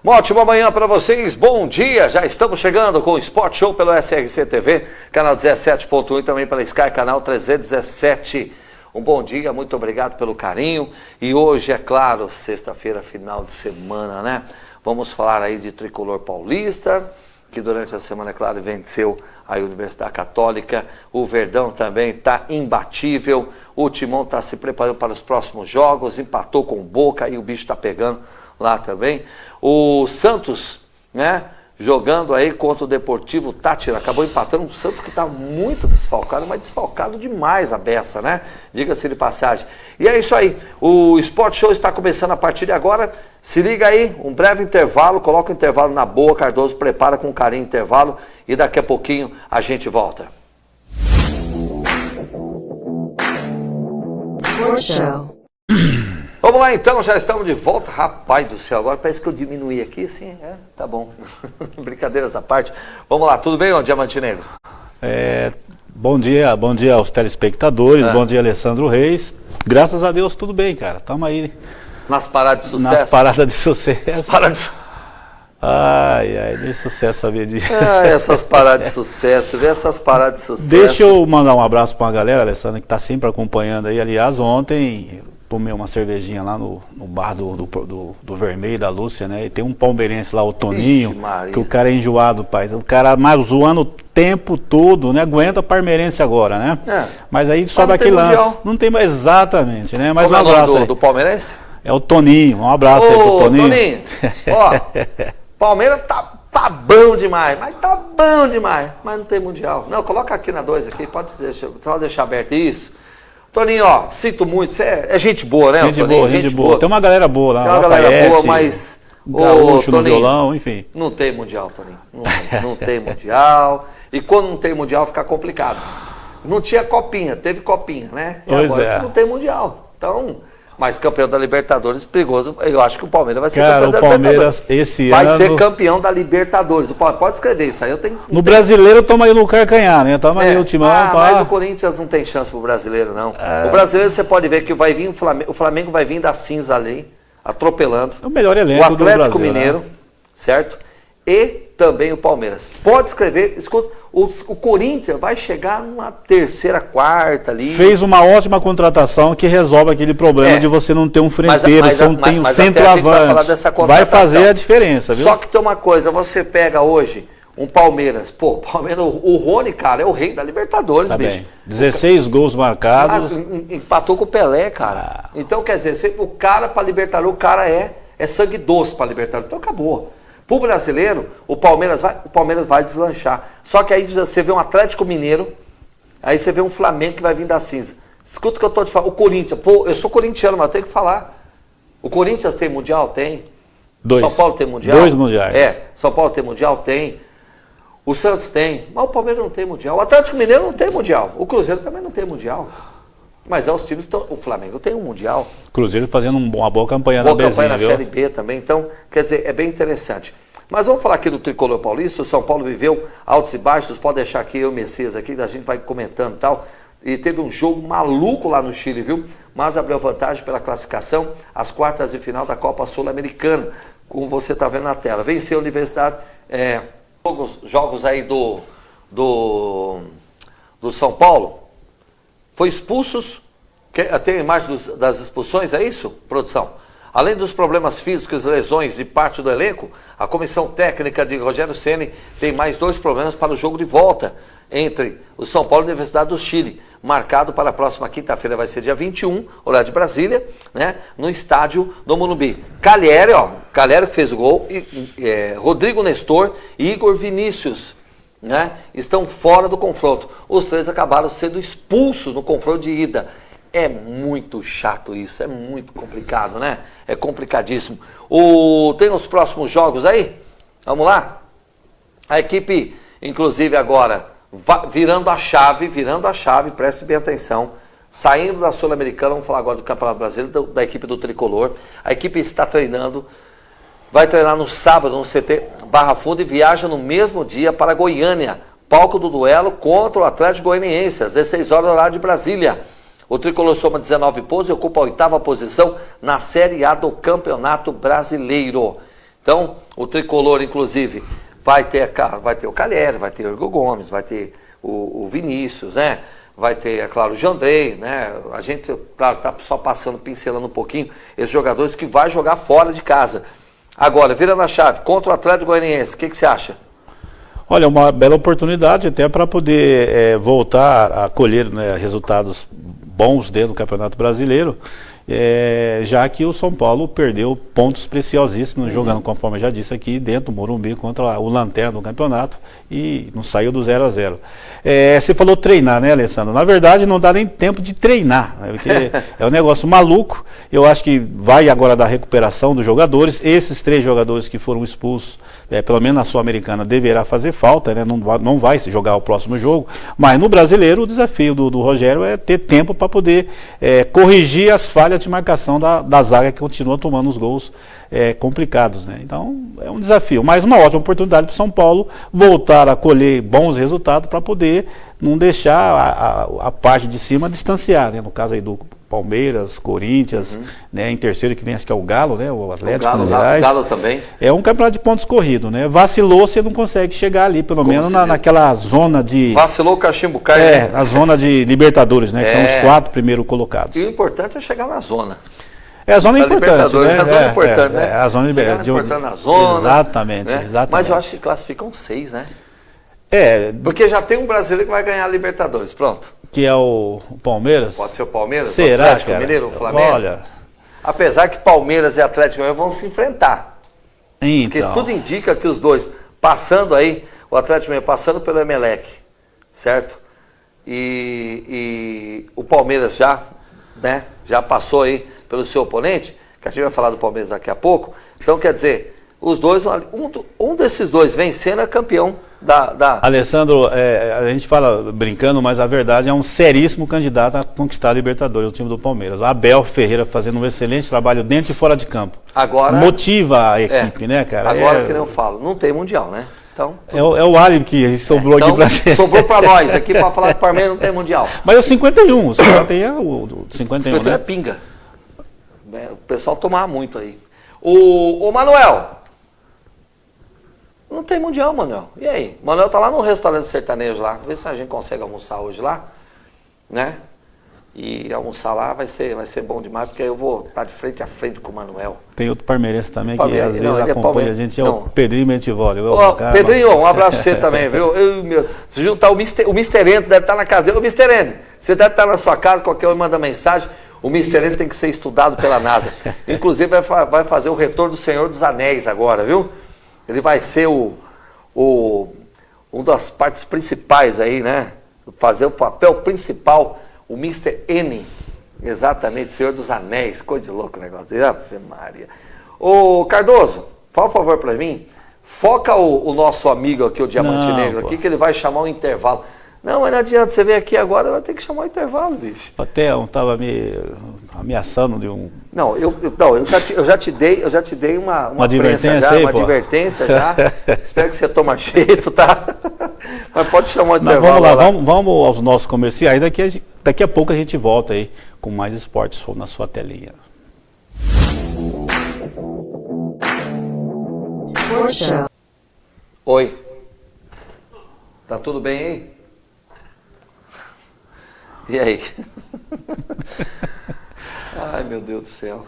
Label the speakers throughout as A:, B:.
A: Uma ótima manhã para vocês, bom dia, já estamos chegando com o Sport Show pelo SRC TV, canal 17.1 e também pela Sky, canal 317. Um bom dia, muito obrigado pelo carinho e hoje, é claro, sexta-feira, final de semana, né? Vamos falar aí de Tricolor Paulista, que durante a semana, é claro, venceu a Universidade Católica, o Verdão também está imbatível, o Timão está se preparando para os próximos jogos, empatou com o Boca e o bicho está pegando lá também. O Santos, né, jogando aí contra o Deportivo Táchira, acabou empatando o Santos que está muito desfalcado, mas desfalcado demais a beça, né? Diga-se de passagem. E é isso aí, o Sport Show está começando a partir de agora. Se liga aí, um breve intervalo, coloca o intervalo na boa, Cardoso prepara com carinho o intervalo e daqui a pouquinho a gente volta.
B: Sport Show.
A: Vamos lá então, já estamos de volta. Rapaz do céu, agora parece que eu diminuí aqui, assim, tá bom. Brincadeiras à parte. Vamos lá, tudo bem, ô Diamante Negro?
C: Bom dia aos telespectadores, bom dia Alessandro Reis. Graças a Deus tudo bem, cara, estamos aí.
A: Nas paradas de sucesso?
C: Nas paradas de sucesso. Ai, de sucesso saber disso.
A: Essas paradas de sucesso, vê essas paradas de sucesso.
C: Deixa eu mandar um abraço para a galera, Alessandro, que está sempre acompanhando aí. Aliás, ontem tomei uma cervejinha lá no bar do Vermelho, da Lúcia, né? E tem um palmeirense lá, o Toninho,
A: Ixi,
C: que o cara é enjoado, pai. O cara mais zoando o tempo todo, né? Aguenta palmeirense agora, né? Mas aí só daquele lance. Não tem mais, exatamente, né? Mas um abraço
A: do palmeirense?
C: É o Toninho, um abraço aí pro Toninho.
A: Toninho, ó, Palmeiras tá bom demais, mas tá bom demais, mas não tem mundial. Não, coloca aqui na 2 aqui, pode deixar aberto isso. Toninho, ó, sinto muito, você é gente boa, né, Toninho?
C: Gente boa. Tem uma galera boa lá.
A: Tem uma galera boa, mas...
C: Gaúcho no violão, enfim.
A: Não tem mundial, Toninho. Não tem mundial. E quando não tem mundial fica complicado. Não tinha copinha, teve copinha, né? E
C: pois
A: agora não tem mundial. Então... Mas campeão da Libertadores, perigoso. Eu acho que o Palmeiras vai ser campeão da Libertadores. O Palmeiras
C: esse
A: vai
C: ano...
A: ser campeão da Libertadores. Pode escrever isso aí. Eu tenho...
C: No brasileiro, toma aí no carcanhar, né? Toma aí o Timão.
A: Mas o Corinthians não tem chance pro brasileiro, não. O brasileiro, você pode ver que vai vir o Flamengo vai vir da cinza ali, atropelando.
C: É o melhor elenco
A: o Atlético
C: do Brasil,
A: Mineiro,
C: né?
A: Certo? E também o Palmeiras. Pode escrever, escuta, o Corinthians vai chegar numa terceira, quarta ali.
C: Fez uma ótima contratação que resolve aquele problema de você não ter um frenteiro, você não tem um centroavante. Vai fazer a diferença, viu?
A: Só que tem uma coisa, você pega hoje um Palmeiras, o Palmeiras, o Rony, cara, é o rei da Libertadores,
C: tá
A: bicho.
C: Bem. 16 gols marcados.
A: Empatou com o Pelé, cara. Então, quer dizer, o cara para Libertadores, o cara é sangue doce para Libertadores. Então acabou. Pro brasileiro, o Palmeiras vai deslanchar. Só que aí você vê um Atlético Mineiro, aí você vê um Flamengo que vai vir da cinza. Escuta o que eu tô te falando. O Corinthians, eu sou corintiano, mas eu tenho que falar. O Corinthians tem mundial? Tem.
C: 2.
A: São Paulo tem mundial?
C: 2 mundiais.
A: São Paulo tem mundial? Tem. O Santos tem. Mas o Palmeiras não tem mundial. O Atlético Mineiro não tem mundial. O Cruzeiro também não tem mundial. Mas os times estão... O Flamengo tem um mundial.
C: Cruzeiro fazendo uma boa campanha
A: na
C: Bezinha,
A: campanha na Série B também. Então, quer dizer, é bem interessante. Mas vamos falar aqui do Tricolor Paulista. O São Paulo viveu altos e baixos. Pode deixar aqui eu e o Messias aqui, a gente vai comentando e tal. E teve um jogo maluco lá no Chile, viu? Mas abriu vantagem pela classificação às quartas de final da Copa Sul-Americana, como você está vendo na tela. Venceu a Universidade, jogos aí do São Paulo. Foi expulsos, tem imagem das expulsões, é isso, produção? Além dos problemas físicos, lesões e parte do elenco, a comissão técnica de Rogério Ceni tem mais 2 problemas para o jogo de volta entre o São Paulo e a Universidade do Chile, marcado para a próxima quinta-feira, vai ser dia 21, horário de Brasília, né, no estádio do Morumbi. Calheri que fez o gol, Rodrigo Nestor e Igor Vinícius, né, estão fora do confronto. Os 3 acabaram sendo expulsos no confronto de ida. É muito chato isso, é muito complicado, né? É complicadíssimo. Tem os próximos jogos aí? Vamos lá? A equipe, inclusive agora, virando a chave, preste bem atenção, saindo da Sul-Americana, vamos falar agora do Campeonato Brasileiro, da equipe do Tricolor. A equipe está treinando, vai treinar no sábado no CT Barra Funda e viaja no mesmo dia para Goiânia, palco do duelo contra o Atlético Goianiense, às 16 horas, horário de Brasília. O Tricolor soma 19 pontos e ocupa a 8ª posição na Série A do Campeonato Brasileiro. Então, o tricolor, inclusive, vai ter o Calheri, vai ter o Igor Gomes, vai ter o Vinícius, né? Vai ter, é claro, o Jandrei, né? A gente, claro, tá só passando, pincelando um pouquinho esses jogadores que vai jogar fora de casa. Agora, vira na chave, contra o Atlético Goianiense, o que você acha?
C: Olha, uma bela oportunidade até para poder voltar a colher, né, resultados bons dentro do Campeonato Brasileiro, já que o São Paulo perdeu pontos preciosíssimos jogando, conforme eu já disse aqui, dentro do Morumbi contra o Lanterna do campeonato e não saiu do 0-0. Você falou treinar, né, Alessandro? Na verdade não dá nem tempo de treinar, né, porque é um negócio maluco. Eu acho que vai agora da recuperação dos jogadores. Esses 3 jogadores que foram expulsos, pelo menos na Sul-Americana, deverá fazer falta, né? Não vai se jogar o próximo jogo, mas no Brasileiro o desafio do Rogério é ter tempo para poder corrigir as falhas de marcação da zaga, que continua tomando os gols complicados, né? Então é um desafio, mas uma ótima oportunidade para o São Paulo voltar a colher bons resultados para poder não deixar a parte de cima distanciar, né? No caso aí do Palmeiras, Corinthians, né? Em terceiro que vem, acho que é o Galo, né? O Atlético
A: o Galo também.
C: É um campeonato de pontos corrido, né? Vacilou, você não consegue chegar ali, pelo menos naquela zona de...
A: Vacilou o cachimbo cai, né?
C: A zona de Libertadores, né? Que são os 4 primeiros colocados.
A: E o importante é chegar na zona.
C: A zona é importante, né?
A: A zona é importante, né?
C: A zona
A: importante na zona.
C: Exatamente,
A: né?
C: exatamente.
A: Mas eu acho que classificam 6, né?
C: Porque
A: já tem um brasileiro que vai ganhar a Libertadores, pronto.
C: Que é o Palmeiras?
A: Pode ser o Palmeiras?
C: Será,
A: o Atlético
C: cara?
A: Mineiro, o Flamengo?
C: Olha...
A: Apesar que Palmeiras e Atlético Mineiro vão se enfrentar.
C: Então.
A: Porque tudo indica que os dois, passando aí, o Atlético Mineiro passando pelo Emelec, certo? E o Palmeiras já passou aí pelo seu oponente, que a gente vai falar do Palmeiras daqui a pouco. Então, quer dizer, os dois, um desses dois vencendo é campeão da...
C: Alessandro, a gente fala brincando, mas a verdade é um seríssimo candidato a conquistar a Libertadores, o time do Palmeiras. O Abel Ferreira fazendo um excelente trabalho dentro e fora de campo.
A: Agora...
C: Motiva a equipe, né, cara?
A: Agora, que nem eu falo, não tem Mundial, né? Então,
C: é o álibi que sobrou aqui pra gente.
A: Sobrou pra nós, aqui pra falar que o Palmeiras não tem Mundial.
C: Mas o 51, o senhor tem o 51, né?
A: É pinga. O pessoal tomava muito aí. O Manuel... Não tem Mundial, Manuel. E aí? Manuel tá lá no restaurante sertanejo lá. Vê se a gente consegue almoçar hoje lá, né? E almoçar lá vai ser bom demais, porque eu vou estar de frente a frente com o Manuel.
C: Tem outro palmeirense também que às vezes acompanha
A: Palmeiras.
C: a gente, o Pedrinho Mentivoli.
A: Pedrinho, um abraço pra você também, viu? Se juntar o Mr. Endo deve estar na casa dele. Ô, Mr. Endo, você deve estar na sua casa, qualquer um manda mensagem. O Mr. Endo tem que ser estudado pela NASA. Inclusive vai fazer o retorno do Senhor dos Anéis agora, viu? Ele vai ser uma das partes principais aí, né? Fazer o papel principal, o Mr. N. Exatamente, Senhor dos Anéis. Coisa de louco o negócio. Ave Maria. Ô, Cardoso, fala um favor pra mim. Foca o nosso amigo aqui, o Diamante Negro, aqui, que ele vai chamar um intervalo. Não, mas não adianta, você veio aqui agora, vai ter que chamar o intervalo, bicho.
C: Até estava me ameaçando de um...
A: Não, eu já te dei uma
C: advertência
A: já,
C: aí,
A: uma advertência já. Espero que você tome jeito, tá? Mas pode chamar o intervalo.
C: Vamos lá, vamos aos nossos comerciais. Daqui a pouco a gente volta aí com mais esportes na sua telinha.
A: Oi. Tá tudo bem aí? E aí? Ai, meu Deus do céu.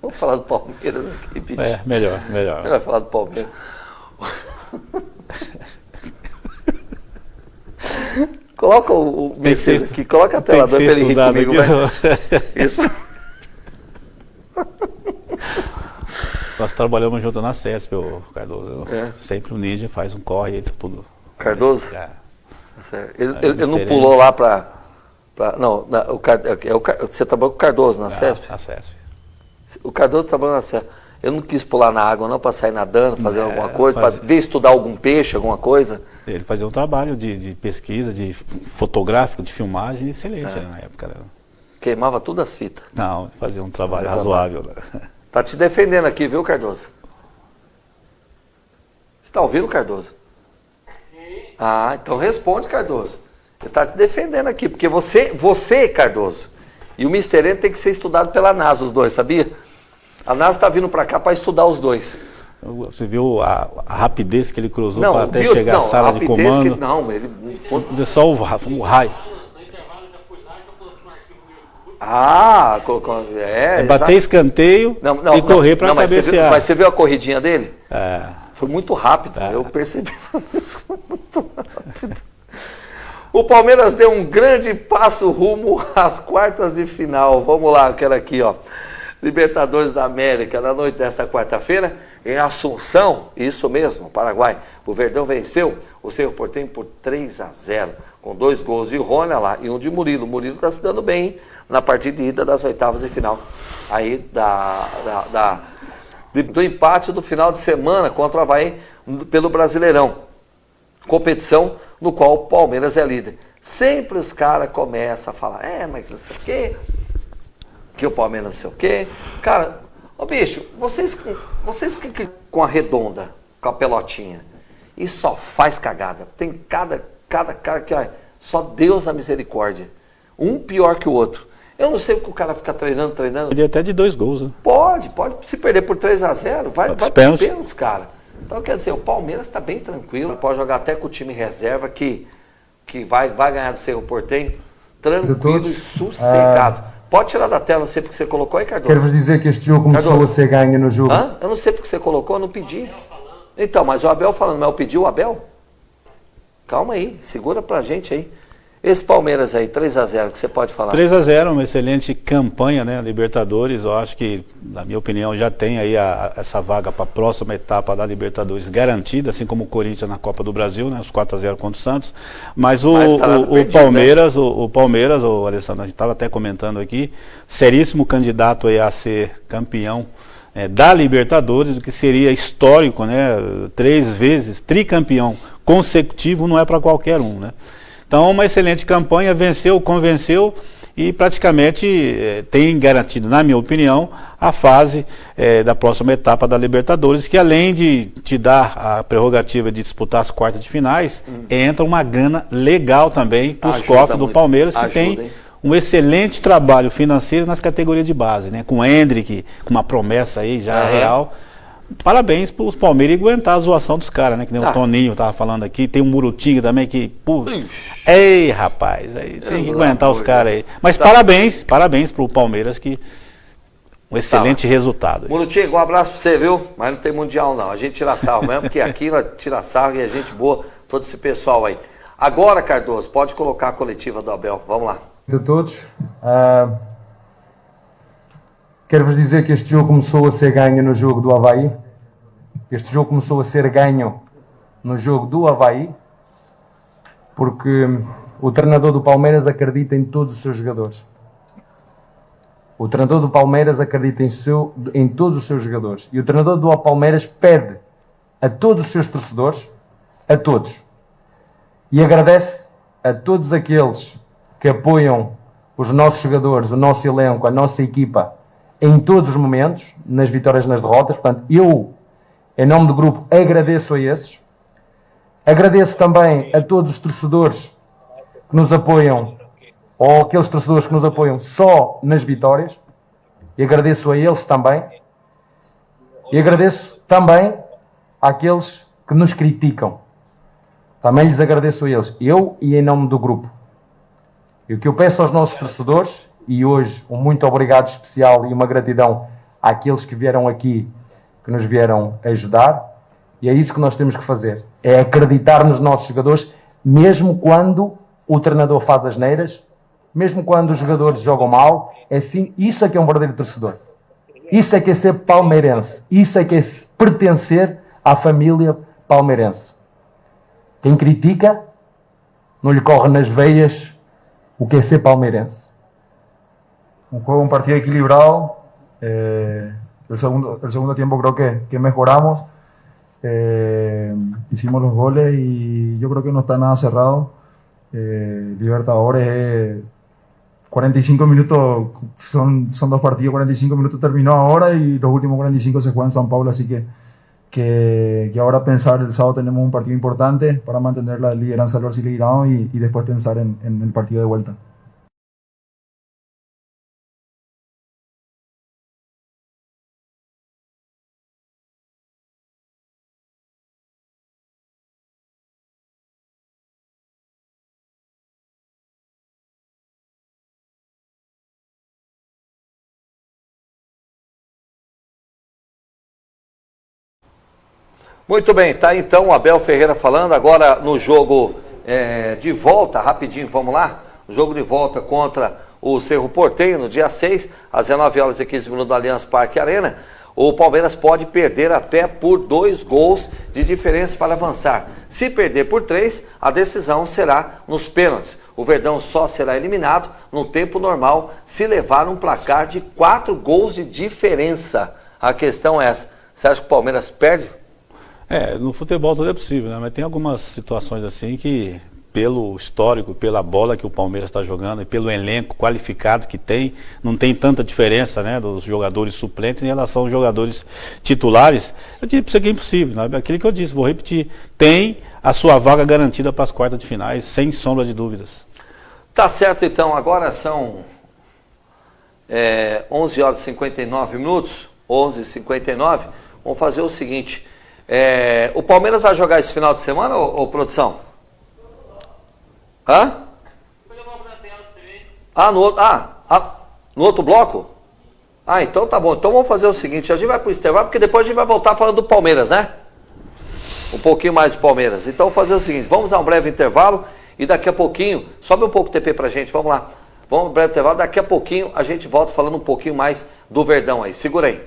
A: Vamos falar do Palmeiras aqui, bicho.
C: Melhor.
A: Melhor falar do Palmeiras. Coloca o Mercedes aqui, coloca a tela para ele rir comigo, Isso.
C: Nós trabalhamos junto na CESP, o Cardoso. Sempre o Ninja faz um corre e tudo.
A: Cardoso? Ele não pulou lá para... Não, você trabalhou com o Cardoso na CESP?
C: Na CESP.
A: O Cardoso trabalhou na CESP. Eu não quis pular na água não, para sair nadando, fazendo alguma coisa, para ver estudar algum peixe, alguma coisa.
C: Ele fazia um trabalho de pesquisa, de fotográfico, de filmagem, excelente na época. Né?
A: Queimava todas as fitas.
C: Não, fazia um trabalho razoável. Né?
A: Tá te defendendo aqui, viu, Cardoso? Você tá ouvindo, Cardoso? Ah, então responde, Cardoso. Ele tá te defendendo aqui, porque você, Cardoso, e o Mr. N tem que ser estudado pela NASA, os dois, sabia? A NASA tá vindo para cá para estudar os dois.
C: Você viu a rapidez que ele cruzou
A: Não,
C: para até chegar à sala de comando?
A: Não, ele...
C: Só o raio.
A: Ah,
C: bater escanteio e correr para cabecear.
A: Mas você viu a corridinha dele?
C: É.
A: Foi muito rápido, eu percebi. Muito rápido. O Palmeiras deu um grande passo rumo às quartas de final. Vamos lá, aquela aqui, ó. Libertadores da América, na noite desta quarta-feira, em Assunção, isso mesmo, Paraguai. O Verdão venceu o Cerro Porteño por 3-0, com 2 gols de Rony lá e um de Murilo. O Murilo está se dando bem, hein, na partida de ida das oitavas de final. Aí do empate do final de semana contra o Avaí pelo Brasileirão. Competição no qual o Palmeiras é líder. Sempre os caras começam a falar, mas não sei o quê, que o Palmeiras não sei o quê. Cara, bicho, vocês que com a redonda, com a pelotinha, e só faz cagada. Tem cada cara que, só Deus a misericórdia. Um pior que o outro. Eu não sei porque o cara fica treinando.
C: Podia até de 2 gols, né?
A: Pode. Se perder por 3-0, vai para os pênaltis, cara. Então, quer dizer, o Palmeiras está bem tranquilo. Pode jogar até com o time reserva, que vai ganhar do Cerro Porteño. Tranquilo e sossegado. Pode tirar da tela, não sei porque você colocou aí, Cardoso.
B: Quero-vos dizer que este jogo começou a ser ganho no jogo.
A: Eu não sei porque você colocou, eu não pedi. Então, mas o Abel falando, mas eu pedi o Abel? Calma aí, segura pra gente aí. Esse Palmeiras aí, 3-0, que você pode falar?
C: 3-0, uma excelente campanha, né? Libertadores, eu acho que, na minha opinião, já tem aí essa vaga para a próxima etapa da Libertadores garantida, assim como o Corinthians na Copa do Brasil, né? Os 4-0 contra o Santos. Mas o Palmeiras, né? o Palmeiras, o Alessandro, a gente estava até comentando aqui, seríssimo candidato aí a ser campeão da Libertadores, o que seria histórico, né? 3 vezes, tricampeão consecutivo não é para qualquer um, né? Então, uma excelente campanha, venceu, convenceu e praticamente tem garantido, na minha opinião, a fase da próxima etapa da Libertadores, que além de te dar a prerrogativa de disputar as quartas de finais, entra uma grana legal também para os cofres do Palmeiras, que tem um excelente trabalho financeiro nas categorias de base, né? Com o Hendrick, com uma promessa aí já real. Parabéns para os Palmeiras aguentar a zoação dos caras, né? Que nem o Toninho tava falando aqui. Tem um Murutinho também que... Ei, rapaz, aí tem que aguentar os caras aí. Mas parabéns para o Palmeiras, que um excelente resultado.
A: Murutinho, um abraço para você, viu? Mas não tem mundial não, a gente tira sarro mesmo, porque aqui nós tira sarro e é gente boa, todo esse pessoal aí. Agora, Cardoso, pode colocar a coletiva do Abel, vamos lá.
B: A todos. Quero-vos dizer que este jogo começou a ser ganho no jogo do Avaí. Este jogo começou a ser ganho no jogo do Avaí, porque o treinador do Palmeiras acredita em todos os seus jogadores. O treinador do Palmeiras acredita em todos os seus jogadores. E o treinador do Palmeiras pede a todos os seus torcedores, a todos, e agradece a todos aqueles que apoiam os nossos jogadores, o nosso elenco, a nossa equipa, em todos os momentos, nas vitórias e nas derrotas. Portanto, eu, em nome do grupo, agradeço a esses. Agradeço também a todos os torcedores que nos apoiam, ou aqueles torcedores que nos apoiam só nas vitórias, e agradeço a eles também. E agradeço também àqueles que nos criticam. Também lhes agradeço a eles, eu e em nome do grupo. E o que eu peço aos nossos torcedores, e hoje um muito obrigado especial e uma gratidão àqueles que vieram aqui, que nos vieram ajudar, e é isso que nós temos que fazer, é acreditar nos nossos jogadores, mesmo quando o treinador faz asneiras, mesmo quando os jogadores jogam mal, é assim, isso é que é um verdadeiro torcedor. Isso é que é ser palmeirense, isso é que é pertencer à família palmeirense. Quem critica, não lhe corre nas veias o que é ser palmeirense.
D: Un partido equilibrado. El segundo tiempo creo que mejoramos. Hicimos los goles y yo creo que no está nada cerrado. Libertadores, 45 minutos, son 2 partidos, 45 minutos terminó ahora y los últimos 45 se juegan en San Pablo, así que ahora pensar, el sábado tenemos un partido importante para mantener la lideranza del Brasileirão y después pensar en el partido de vuelta.
A: Muito bem, tá então o Abel Ferreira falando agora no jogo de volta, rapidinho, vamos lá? O jogo de volta contra o Cerro Porteño no dia 6, às 19h15 no Allianz Parque Arena. O Palmeiras pode perder até por 2 gols de diferença para avançar. Se perder por 3, a decisão será nos pênaltis. O Verdão só será eliminado no tempo normal se levar um placar de 4 gols de diferença. A questão é essa. Você acha que o Palmeiras perde?
C: No futebol tudo é possível, né? Mas tem algumas situações assim que, pelo histórico, pela bola que o Palmeiras está jogando e pelo elenco qualificado que tem, não tem tanta diferença, né, dos jogadores suplentes em relação aos jogadores titulares. Eu diria para você que é impossível, né? Aquilo que eu disse, vou repetir, tem a sua vaga garantida para as quartas de finais, sem sombra de dúvidas.
A: Tá certo, então, agora são 11h59, 11h59, vamos fazer o seguinte, o Palmeiras vai jogar esse final de semana, ou produção? Hã? No outro bloco? Então tá bom. Então vamos fazer o seguinte, a gente vai pro intervalo, porque depois a gente vai voltar falando do Palmeiras, né? Um pouquinho mais do Palmeiras. Então vamos fazer o seguinte, vamos a um breve intervalo e daqui a pouquinho, sobe um pouco o TP pra gente, vamos lá. Vamos a um breve intervalo, daqui a pouquinho a gente volta falando um pouquinho mais do Verdão aí. Segura aí.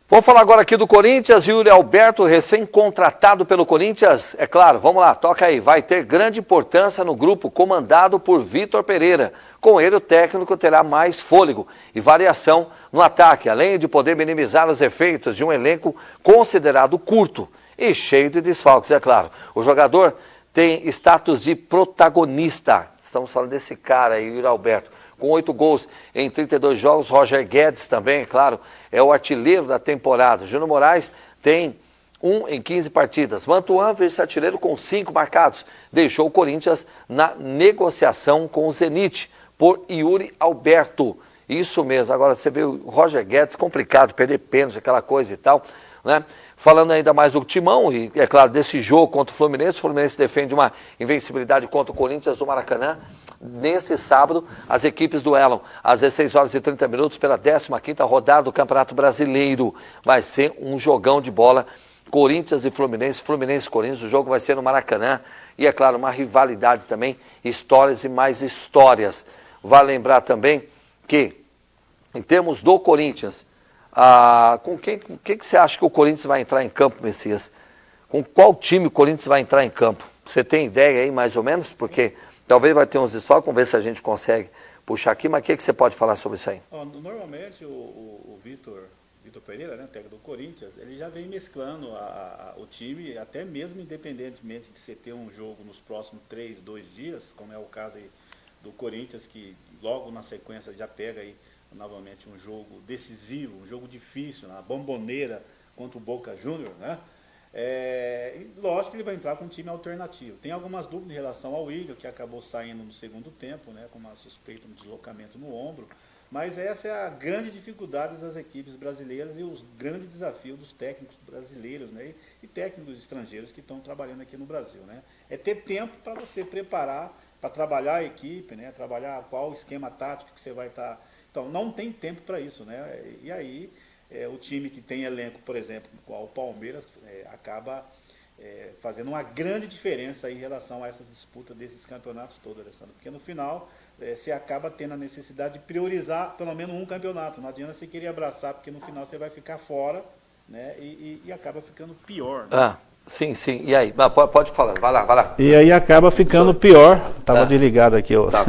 A: Vamos falar agora aqui do Corinthians. Yuri Alberto, recém-contratado pelo Corinthians, é claro, vamos lá, toca aí. Vai ter grande importância no grupo comandado por Vitor Pereira. Com ele, o técnico terá mais fôlego e variação no ataque, além de poder minimizar os efeitos de um elenco considerado curto e cheio de desfalques, é claro. O jogador tem status de protagonista. Estamos falando desse cara aí, Yuri Alberto. Com 8 gols em 32 jogos, Roger Guedes também, é claro, é o artilheiro da temporada. Júnior Moraes tem 1 em 15 partidas. Mantuan, vice-artilheiro com 5 marcados. Deixou o Corinthians na negociação com o Zenit por Yuri Alberto. Isso mesmo. Agora você vê o Roger Guedes, complicado, perder pênalti, aquela coisa e tal, né? Falando ainda mais do Timão, e é claro, desse jogo contra o Fluminense defende uma invencibilidade contra o Corinthians do Maracanã. Nesse sábado, as equipes duelam às 16h30 pela 15ª rodada do Campeonato Brasileiro. Vai ser um jogão de bola, Corinthians e Fluminense, Fluminense e Corinthians. O jogo vai ser no Maracanã e, é claro, uma rivalidade também, histórias e mais histórias. Vale lembrar também que, em termos do Corinthians, com quem que você acha que o Corinthians vai entrar em campo, Messias? Com qual time o Corinthians vai entrar em campo? Você tem ideia aí, mais ou menos? Porque talvez vai ter uns desfalques, vamos ver se a gente consegue puxar aqui, mas o que você pode falar sobre isso aí?
C: Normalmente o Vitor Pereira, né, técnico do Corinthians, ele já vem mesclando o time, até mesmo independentemente de você ter um jogo nos próximos 2 dias, como é o caso aí do Corinthians, que logo na sequência já pega aí novamente um jogo decisivo, um jogo difícil, na Bomboneira contra o Boca Juniors, né? Lógico que ele vai entrar com um time alternativo. Tem algumas dúvidas em relação ao Willian, que acabou saindo no segundo tempo, né, com uma suspeita de deslocamento no ombro, mas essa é a grande dificuldade das equipes brasileiras e os grandes desafios dos técnicos brasileiros, né, e técnicos estrangeiros que estão trabalhando aqui no Brasil, né? É ter tempo para você preparar, para trabalhar a equipe, né, trabalhar qual esquema tático que você vai estar. Então, não tem tempo para isso, né? E aí, o time que tem elenco, por exemplo, o Palmeiras, acaba fazendo uma grande diferença em relação a essa disputa desses campeonatos todos, Alessandro. Porque no final, você acaba tendo a necessidade de priorizar pelo menos um campeonato. Não adianta você querer abraçar, porque no final você vai ficar fora, né? E acaba ficando pior, né?
A: Sim. E aí? Pode falar, vai lá.
C: E aí acaba ficando pior. Estava desligado aqui.
A: Tá.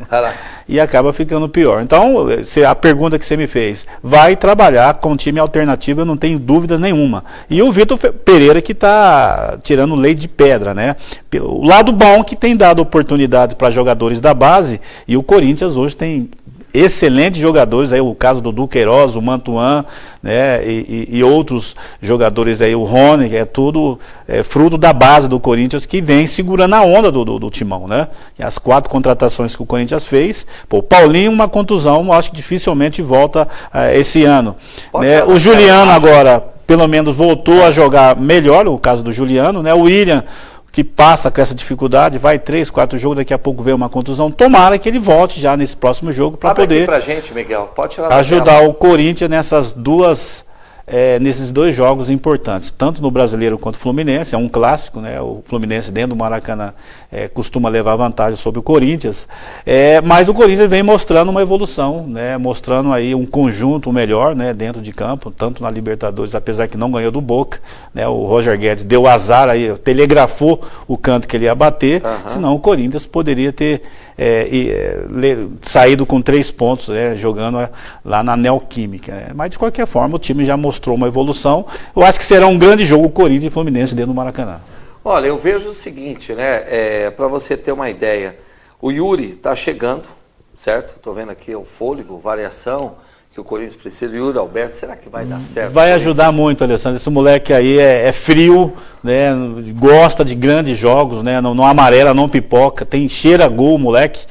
A: Vai lá.
C: E acaba ficando pior. Então, a pergunta que você me fez, vai trabalhar com time alternativo, eu não tenho dúvida nenhuma. E o Vitor Pereira que está tirando leite de pedra, né? O lado bom que tem dado oportunidade para jogadores da base, e o Corinthians hoje tem excelentes jogadores, aí o caso do Duqueiroz, o Mantuan, né, e outros jogadores aí, o Rony, que é tudo fruto da base do Corinthians, que vem segurando a onda do Timão, né? E as 4 contratações que o Corinthians fez, o Paulinho, uma contusão, acho que dificilmente volta esse ano, né? O Juliano agora, pelo menos, voltou a jogar melhor, o caso do Juliano, né? O Willian, que passa com essa dificuldade, vai 3, 4 jogos, daqui a pouco vem uma contusão. Tomara que ele volte já nesse próximo jogo para poder
A: aqui pra gente, Miguel. Pode tirar
C: ajudar o Corinthians nesses dois jogos importantes, tanto no Brasileiro quanto no Fluminense. É um clássico, né? O Fluminense dentro do Maracanã costuma levar vantagem sobre o Corinthians, mas o Corinthians vem mostrando uma evolução, né? Mostrando aí um conjunto melhor, né? Dentro de campo, tanto na Libertadores, apesar que não ganhou do Boca, né? O Roger Guedes deu azar aí, telegrafou o canto que ele ia bater, senão o Corinthians poderia ter saído com 3 pontos, jogando lá na Neoquímica, né? Mas de qualquer forma o time já mostrou uma evolução. Eu acho que será um grande jogo Corinthians e Fluminense dentro do Maracanã.
A: Olha, eu vejo o seguinte, né? Para você ter uma ideia, o Yuri está chegando, certo? Estou vendo aqui o fôlego, variação que o Corinthians precisa. Yuri Alberto, será que vai dar certo?
C: Vai ajudar muito, Alessandro. Esse moleque aí é frio, né? Gosta de grandes jogos, né? Não amarela, não pipoca, cheira gol, o moleque.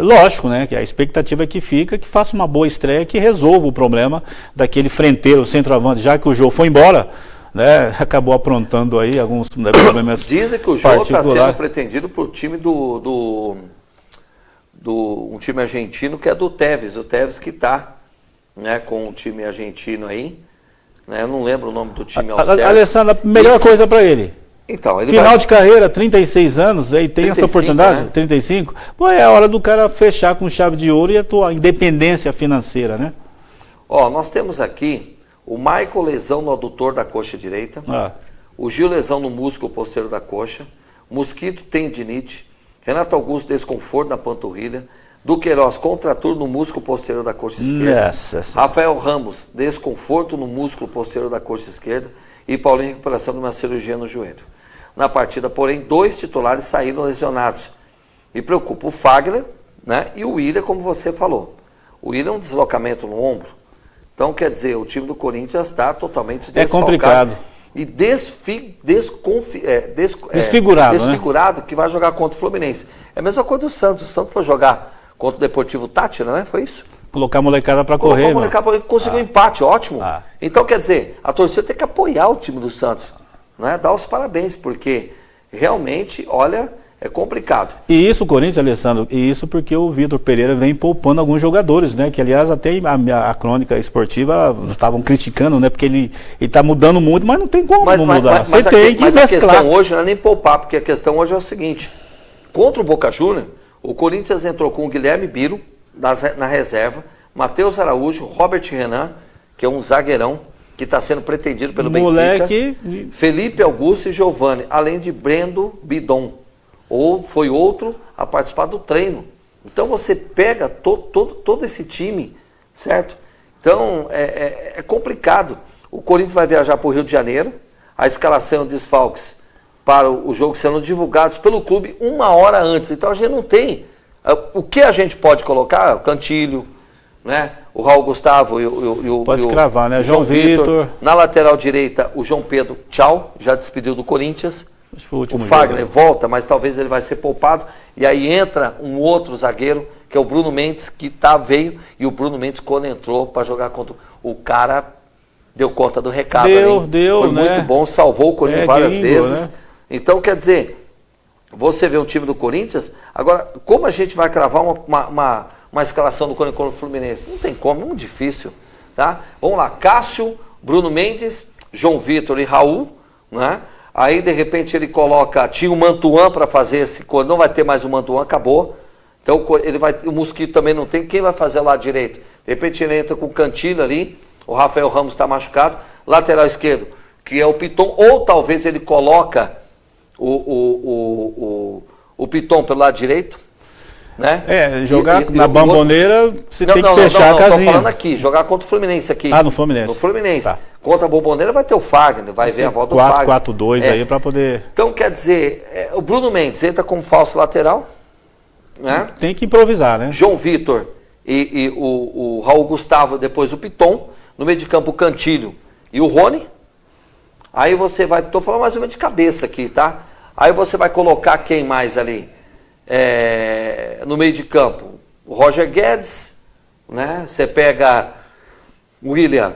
C: Lógico, né, que a expectativa é que fica, que faça uma boa estreia, que resolva o problema daquele frenteiro, centroavante, já que o Jô foi embora, né, acabou aprontando aí alguns problemas.
A: Dizem que o Jô está sendo pretendido por time um time argentino, que é do Tevez, o Tevez que está, né, com o time argentino aí, né, eu não lembro o nome do time ao certo.
C: Alessandro, a melhor coisa para ele.
A: Então, ele
C: final de carreira, 36 anos, aí tem 35, essa oportunidade, né? 35, pô, é a hora do cara fechar com chave de ouro e a tua independência financeira, né?
A: Ó, nós temos aqui o Michael lesão no adutor da coxa direita, o Gil lesão no músculo posterior da coxa, Mosquito tendinite, Renato Augusto desconforto na panturrilha, Duqueiroz contratura no músculo posterior da coxa esquerda, Rafael Ramos desconforto no músculo posterior da coxa esquerda e Paulinho em recuperação de uma cirurgia no joelho. Na partida, porém, 2 titulares saíram lesionados. Me preocupa o Fagner, né, e o Willian, como você falou. O Willian é um deslocamento no ombro. Então, quer dizer, o time do Corinthians está totalmente desfalcado.
C: É complicado.
A: E
C: desfigurado,
A: né? Que vai jogar contra o Fluminense. É a mesma coisa do Santos. O Santos foi jogar contra o Deportivo Táchira, né? Foi isso?
C: Colocar a molecada para correr.
A: Colocar a molecada para conseguir um empate, ótimo. Então, quer dizer, a torcida tem que apoiar o time do Santos. Né? Dar os parabéns, porque realmente, olha, é complicado.
C: E isso, Corinthians, Alessandro, e isso porque o Vitor Pereira vem poupando alguns jogadores, né? Que aliás até a crônica esportiva estavam criticando, né? Porque ele está mudando muito, mas não tem como não mudar.
A: Mas a questão hoje não é nem poupar, porque a questão hoje é o seguinte: contra o Boca Juniors, o Corinthians entrou com o Guilherme Biro na reserva, Matheus Araújo, Robert Renan, que é um zagueirão, que está sendo pretendido pelo Benfica, Felipe Augusto e Giovani, além de Brendo Bidon, ou foi outro a participar do treino. Então você pega todo esse time, certo? Então é complicado. O Corinthians vai viajar para o Rio de Janeiro, a escalação de desfalques para o jogo sendo divulgados pelo clube 1 hora antes. Então a gente não tem. O que a gente pode colocar? O Cantilho, né? O Raul Gustavo e o
C: pode escravar, né? João Vitor.
A: Na lateral direita, o João Pedro, tchau, já despediu do Corinthians. O Fagner volta, mas talvez ele vai ser poupado. E aí entra um outro zagueiro, que é o Bruno Mendes, que veio. E o Bruno Mendes, quando entrou para jogar contra o cara, deu conta do recado.
C: Foi
A: muito bom, salvou o Corinthians várias vezes. Né? Então, quer dizer, você vê o time do Corinthians. Agora, como a gente vai cravar uma escalação do Corinthians contra o Fluminense? Não tem como, é muito difícil. Tá? Vamos lá, Cássio, Bruno Mendes, João Vitor e Raul, né? Aí, de repente, ele tinha o Mantuan para fazer esse... Não vai ter mais o Mantuan, acabou. Então, o Mosquito também não tem. Quem vai fazer lá direito? De repente, ele entra com o Cantilho ali. O Rafael Ramos está machucado. Lateral esquerdo, que é o Piton. Ou talvez ele coloca o Piton pelo lado direito. Né?
C: Jogar na Bomboneira, você tem que fechar a casinha.
A: Estou falando aqui, jogar contra o Fluminense aqui.
C: No Fluminense.
A: No Fluminense. Tá. Contra a Bomboneira vai ter o Fagner, vai ver a volta do Fagner.
C: 4-4-2 aí para poder...
A: Então, quer dizer, o Bruno Mendes entra como falso lateral. Né?
C: Tem que improvisar, né?
A: João Vitor e o Raul Gustavo, depois o Piton. No meio de campo, o Cantilho e o Rony. Aí você vai... Estou falando mais ou menos de cabeça aqui, tá? Aí você vai colocar quem mais ali? No meio de campo, o Roger Guedes, né? Você pega o Willian.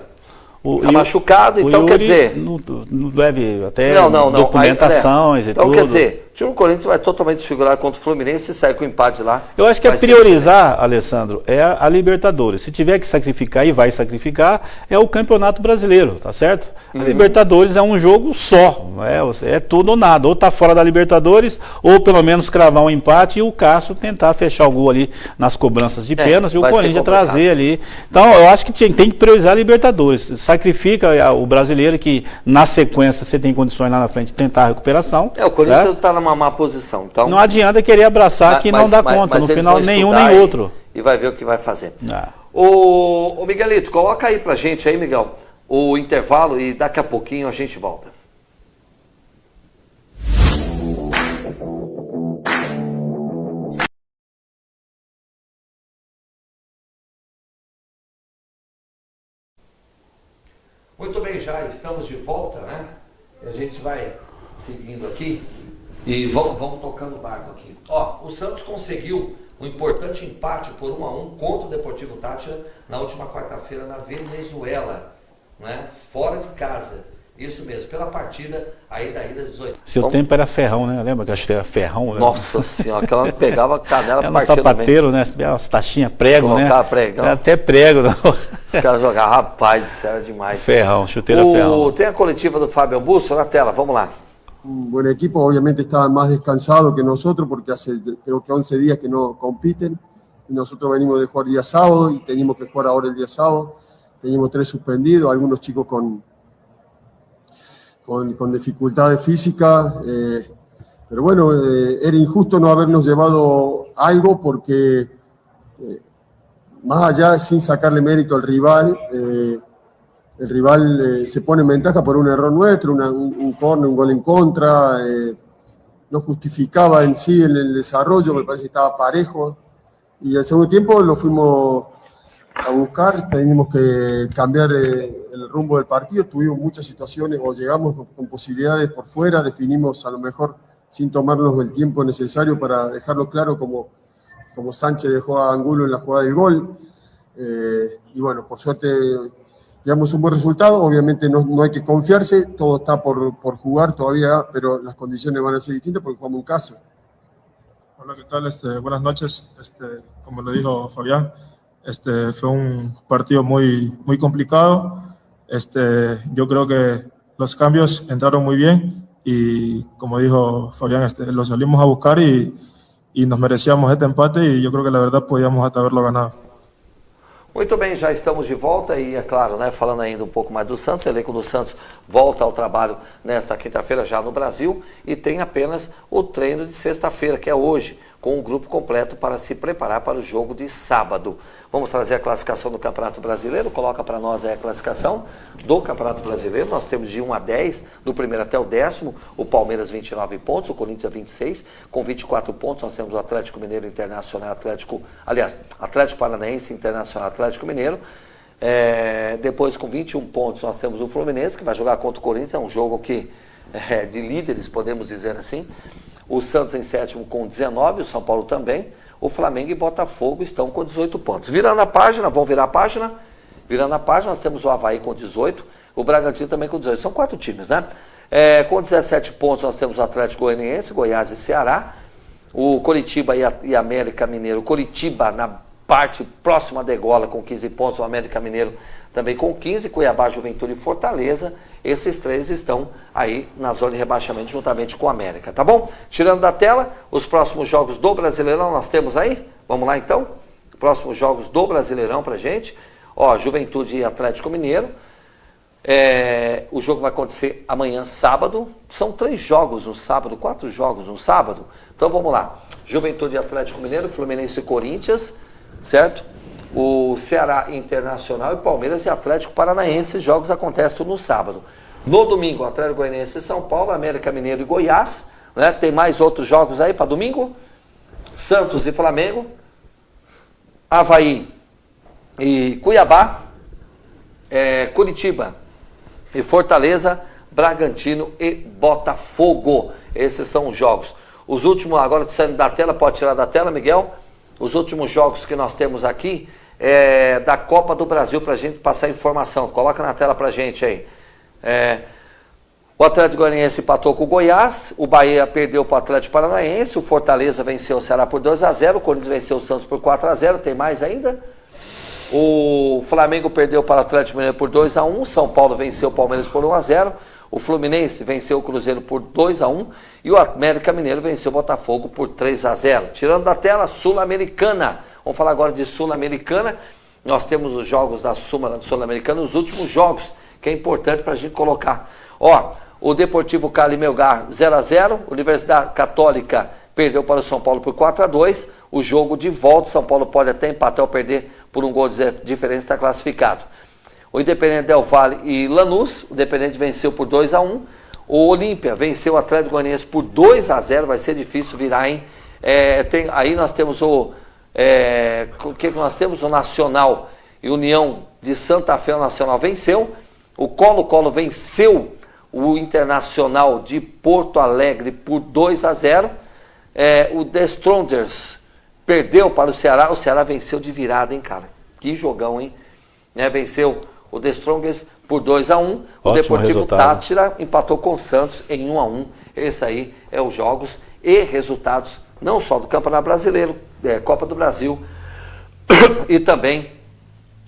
A: Tá machucado, então
C: Yuri
A: quer dizer...
C: Não deve até
A: Não.
C: documentações e
A: então,
C: tudo.
A: Então quer dizer, o time do Corinthians vai totalmente desfigurado contra o Fluminense e sair com o empate lá.
C: Eu acho que é priorizar, Alessandro, é a Libertadores. Se tiver que sacrificar e vai sacrificar, é o Campeonato Brasileiro, tá certo? A Libertadores é um jogo só, é tudo ou nada. Ou tá fora da Libertadores, ou pelo menos cravar um empate e o Cássio tentar fechar o gol ali nas cobranças de pênalti e o Corinthians trazer ali. Então eu acho que tem que priorizar a Libertadores. Sacrifica o brasileiro que na sequência você tem condições lá na frente de tentar a recuperação.
A: O Corinthians está numa má posição. Então,
C: não adianta querer abraçar que não dá conta. No final nenhum nem outro.
A: E vai ver o que vai fazer. O Miguelito, coloca aí pra gente aí, Miguel, o intervalo e daqui a pouquinho a gente volta. Muito bem, já estamos de volta, né? A gente vai seguindo aqui e vamos tocando o barco aqui. Ó, o Santos conseguiu um importante empate por 1-1 contra o Deportivo Táchira na última quarta-feira na Venezuela, né? Fora de casa. Isso mesmo, pela partida aí da ida 18.
C: Seu tempo era ferrão, né? Lembra que acho que era ferrão?
A: Nossa senhora, aquela que pegava a canela
C: era no sapateiro, né? Umas taxinhas prego,
A: colocava,
C: né?
A: Pregão.
C: Era até prego, não.
A: Os caras jogavam, rapaz, isso era demais.
C: Ferrão, chuteira ferrão.
A: Tem a coletiva do Fábio Busso na tela, vamos lá.
E: Un buen equipo, obviamente estaban más descansados que nosotros porque hace creo que 11 días que no compiten y nosotros venimos de jugar día sábado y teníamos que jugar ahora el día sábado. Teníamos 3 suspendidos, algunos chicos con dificultades físicas, pero bueno, era injusto no habernos llevado algo porque más allá, sin sacarle mérito al rival, el rival se pone en ventaja por un error nuestro, un córner, un gol en contra, no justificaba en sí el desarrollo, me parece que estaba parejo, y al segundo tiempo lo fuimos a buscar, teníamos que cambiar el rumbo del partido, tuvimos muchas situaciones o llegamos con posibilidades por fuera, definimos a lo mejor sin tomarnos el tiempo necesario para dejarlo claro como Sánchez dejó a Angulo en la jugada del gol, y bueno, por suerte llevamos un buen resultado, obviamente no hay que confiarse, todo está por jugar todavía, pero las condiciones van a ser distintas porque jugamos en casa.
F: Hola, ¿qué tal? Buenas noches, como lo dijo Fabián, fue un partido muy complicado. Yo creo que los cambios entraron muy bien y como dijo Fabián, lo salimos a buscar y nos merecíamos este empate y yo creo que la verdad podíamos hasta haberlo ganado.
A: Muito bem, já estamos de volta e é claro, né, falando ainda um pouco mais do Santos, o elenco do Santos volta ao trabalho nesta quinta-feira já no Brasil e tem apenas o treino de sexta-feira, que é hoje, com o grupo completo para se preparar para o jogo de sábado. Vamos trazer a classificação do Campeonato Brasileiro, coloca para nós aí a classificação do Campeonato Brasileiro, nós temos de 1 a 10, do primeiro até o 10º, o Palmeiras 29 pontos, o Corinthians 26, com 24 pontos, nós temos o Atlético Mineiro Internacional, Atlético Paranaense Internacional, Atlético Mineiro, depois com 21 pontos nós temos o Fluminense, que vai jogar contra o Corinthians, é um jogo que de líderes, podemos dizer assim, o Santos em 7º com 19, o São Paulo também, o Flamengo e Botafogo estão com 18 pontos. Virando a página, vamos virar a página? Virando a página, nós temos o Avaí com 18, o Bragantino também com 18. São 4 times, né? Com 17 pontos nós temos o Atlético Goianiense, Goiás e Ceará, o Coritiba e América Mineiro. Coritiba na parte próxima da degola com 15 pontos, o América Mineiro também com 15, Cuiabá, Juventude e Fortaleza. Esses 3 estão aí na zona de rebaixamento juntamente com o América, tá bom? Tirando da tela, os próximos jogos do Brasileirão nós temos aí. Vamos lá então? Próximos jogos do Brasileirão pra gente. Ó, Juventude e Atlético Mineiro. O jogo vai acontecer amanhã, sábado. São 3 jogos no sábado, 4 jogos no sábado. Então vamos lá. Juventude e Atlético Mineiro, Fluminense e Corinthians, certo? O Ceará Internacional e Palmeiras e Atlético Paranaense, jogos acontecem tudo no sábado. No domingo, Atlético Goianiense e São Paulo, América Mineiro e Goiás, né? Tem mais outros jogos aí para domingo? Santos e Flamengo, Avaí e Cuiabá, Curitiba e Fortaleza, Bragantino e Botafogo. Esses são os jogos. Os últimos, agora saindo da tela, pode tirar da tela, Miguel? Os últimos jogos que nós temos aqui da Copa do Brasil para a gente passar informação. Coloca na tela para a gente aí. O Atlético Goianiense empatou com o Goiás, o Bahia perdeu para o Atlético Paranaense, o Fortaleza venceu o Ceará por 2-0, o Corinthians venceu o Santos por 4-0, tem mais ainda? O Flamengo perdeu para o Atlético Mineiro por 2-1, São Paulo venceu o Palmeiras por 1-0, o Fluminense venceu o Cruzeiro por 2-1 e o América Mineiro venceu o Botafogo por 3-0. Tirando da tela, Sul-Americana. Vamos falar agora de Sul-Americana. Nós temos os jogos da Sul-Americana, os últimos jogos, que é importante para a gente colocar. O Deportivo Cali Melgar 0-0, Universidade Católica perdeu para o São Paulo por 4-2. O jogo de volta, São Paulo pode até empatar ou perder por um gol de diferença, está classificado. O Independente Del Valle e Lanús, o Independente venceu por 2-1. O Olímpia venceu o Atlético Goianiense por 2-0, vai ser difícil virar, hein? Aí nós temos o que nós temos? O Nacional e União de Santa Fé, o Nacional venceu. O Colo-Colo venceu o Internacional de Porto Alegre por 2-0. O The Strongers perdeu para o Ceará venceu de virada, hein, cara? Que jogão, hein? Venceu o The Strongers por 2-1. O Deportivo Táchira empatou com o Santos em 1-1. Esse aí é os jogos e resultados, não só do Campeonato Brasileiro, Copa do Brasil e também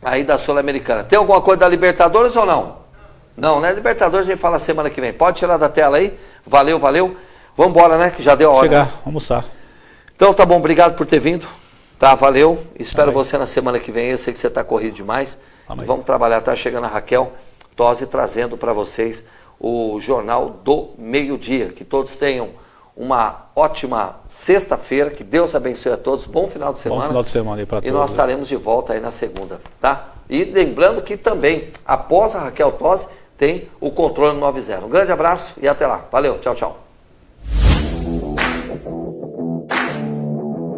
A: aí da Sul-Americana. Tem alguma coisa da Libertadores ou não? Não, né? Libertadores a gente fala semana que vem. Pode tirar da tela aí. Valeu. Vamos embora, né? Que já deu a hora.
C: Chegar, almoçar.
A: Então tá bom, obrigado por ter vindo. Tá, valeu. Espero você na semana que vem. Eu sei que você tá corrido demais. Vamos trabalhar. Tá chegando a Raquel Tosi trazendo para vocês o Jornal do Meio-Dia. Que todos tenham uma ótima sexta-feira. Que Deus abençoe a todos. Bom final de semana.
C: Bom final de semana aí para todos.
A: E nós estaremos de volta aí na segunda, tá? E lembrando que também, após a Raquel Tosi, tem o Controle 90. Um grande abraço e até lá. Valeu, tchau.